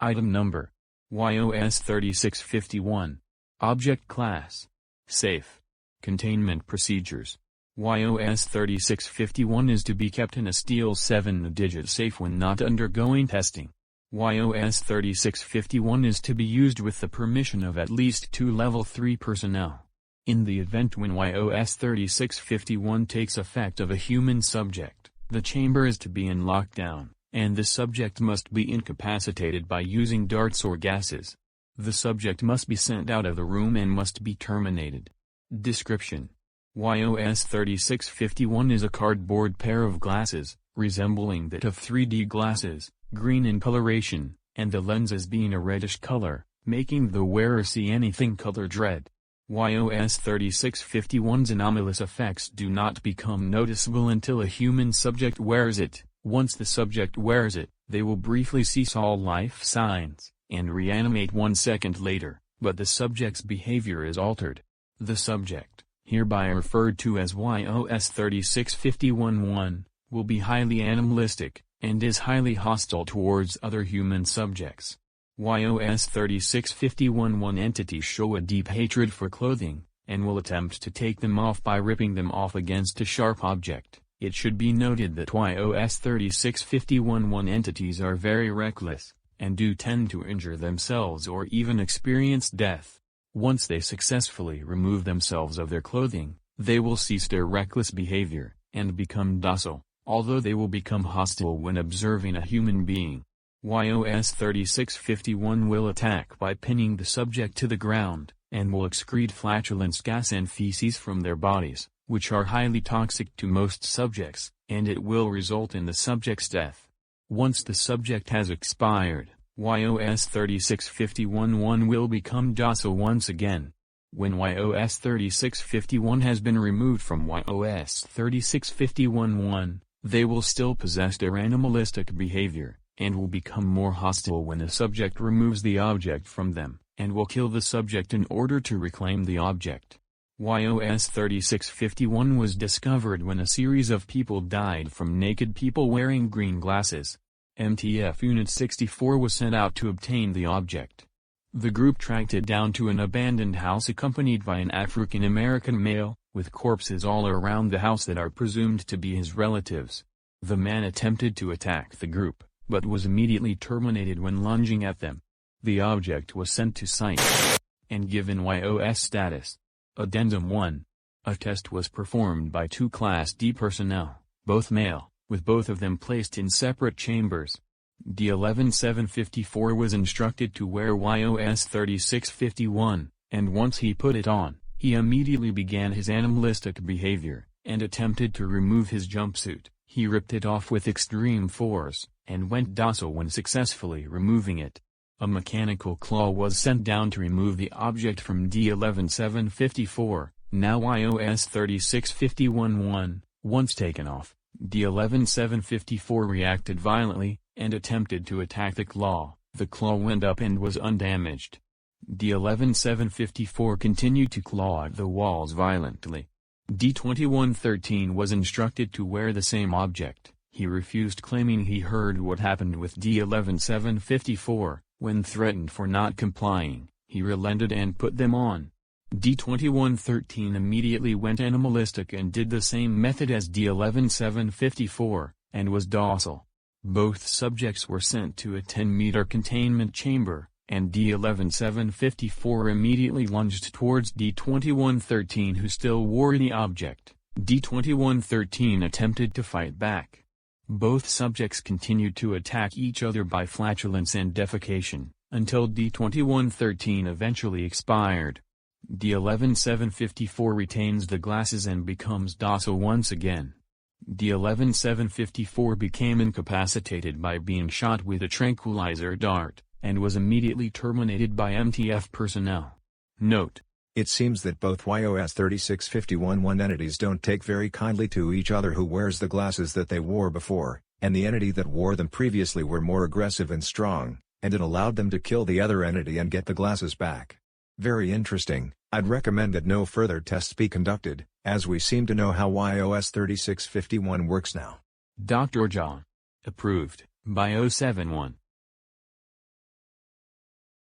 Item Number: YOS-3651. Object Class: Safe. Containment Procedures: YOS-3651 is to be kept in a steel 7-digit safe when not undergoing testing. YOS-3651 is to be used with the permission of at least 2 Level 3 personnel. In the event when YOS-3651 takes effect of a human subject, the chamber is to be in lockdown, and the subject must be incapacitated by using darts or gases. The subject must be sent out of the room and must be terminated. Description: YOS-3651 is a cardboard pair of glasses, resembling that of 3D glasses, green in coloration, and the lenses being a reddish color, making the wearer see anything colored red. YOS-3651's anomalous effects do not become noticeable until a human subject wears it. Once the subject wears it, they will briefly cease all life signs, and reanimate 1 second later, but the subject's behavior is altered. The subject, hereby referred to as YOS-3651-1, will be highly animalistic, and is highly hostile towards other human subjects. YOS-3651-1 entities show a deep hatred for clothing, and will attempt to take them off by ripping them off against a sharp object. It should be noted that YOS-3651-1 entities are very reckless, and do tend to injure themselves or even experience death. Once they successfully remove themselves of their clothing, they will cease their reckless behavior, and become docile, although they will become hostile when observing a human being. YOS-3651 will attack by pinning the subject to the ground, and will excrete flatulence gas and feces from their bodies, which are highly toxic to most subjects, and it will result in the subject's death. Once the subject has expired, YOS-3651-1 will become docile once again. When YOS-3651 has been removed from YOS-3651-1, they will still possess their animalistic behavior, and will become more hostile when the subject removes the object from them, and will kill the subject in order to reclaim the object. YOS-3651 was discovered when a series of people died from naked people wearing green glasses. MTF Unit 64 was sent out to obtain the object. The group tracked it down to an abandoned house accompanied by an African-American male, with corpses all around the house that are presumed to be his relatives. The man attempted to attack the group, but was immediately terminated when lunging at them. The object was sent to site and given YOS status. Addendum 1. A test was performed by 2 Class D personnel, both male, with both of them placed in separate chambers. D-11-754 was instructed to wear YOS-3651, and once he put it on, he immediately began his animalistic behavior, and attempted to remove his jumpsuit. He ripped it off with extreme force, and went docile when successfully removing it. A mechanical claw was sent down to remove the object from D-11-754, now YOS-3651-1. Once taken off, D-11-754 reacted violently, and attempted to attack the claw. The claw went up and was undamaged. D-11-754 continued to claw at the walls violently. D-2113 was instructed to wear the same object. He refused, claiming he heard what happened with D-11-754. When threatened for not complying, he relented and put them on. D-2113 immediately went animalistic and did the same method as D-11-754, and was docile. Both subjects were sent to a 10-meter containment chamber, and D-11-754 immediately lunged towards D-2113, who still wore the object. D-2113 attempted to fight back. Both subjects continued to attack each other by flatulence and defecation, until D-2113 eventually expired. D-11-754 retains the glasses and becomes docile once again. D-11-754 became incapacitated by being shot with a tranquilizer dart, and was immediately terminated by MTF personnel. Note: it seems that both YOS-3651-1 entities don't take very kindly to each other who wears the glasses that they wore before, and the entity that wore them previously were more aggressive and strong, and it allowed them to kill the other entity and get the glasses back. Very interesting. I'd recommend that no further tests be conducted, as we seem to know how YOS-3651 works now. Dr. John. Approved by 071.